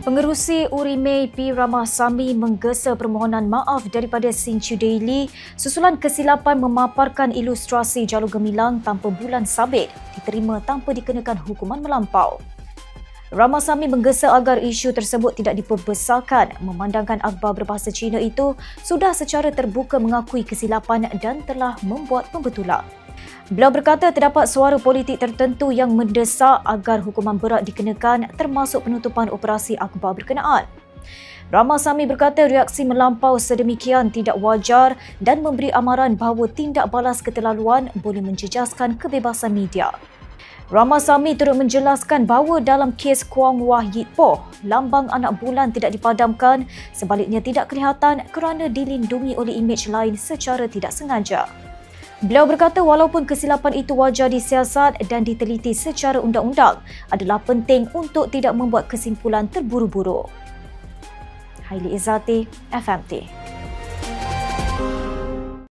Pengerusi Urimei P. Ramasamy menggesa permohonan maaf daripada Sinchu Daily susulan kesilapan memaparkan ilustrasi jalur gemilang tanpa bulan sabit diterima tanpa dikenakan hukuman melampau. Ramasamy menggesa agar isu tersebut tidak diperbesarkan memandangkan akhbar berbahasa Cina itu sudah secara terbuka mengakui kesilapan dan telah membuat pembetulan. Beliau berkata terdapat suara politik tertentu yang mendesak agar hukuman berat dikenakan termasuk penutupan operasi akhbar berkenaan. Ramasamy berkata reaksi melampau sedemikian tidak wajar dan memberi amaran bahawa tindak balas keterlaluan boleh menjejaskan kebebasan media. Ramasamy turut menjelaskan bahawa dalam kes Kuang Wah Yit Poh, lambang anak bulan tidak dipadamkan, sebaliknya tidak kelihatan kerana dilindungi oleh imej lain secara tidak sengaja. Beliau berkata walaupun kesilapan itu wajar disiasat dan diteliti secara undang-undang, adalah penting untuk tidak membuat kesimpulan terburu-buru. Haili Izzati, FMT.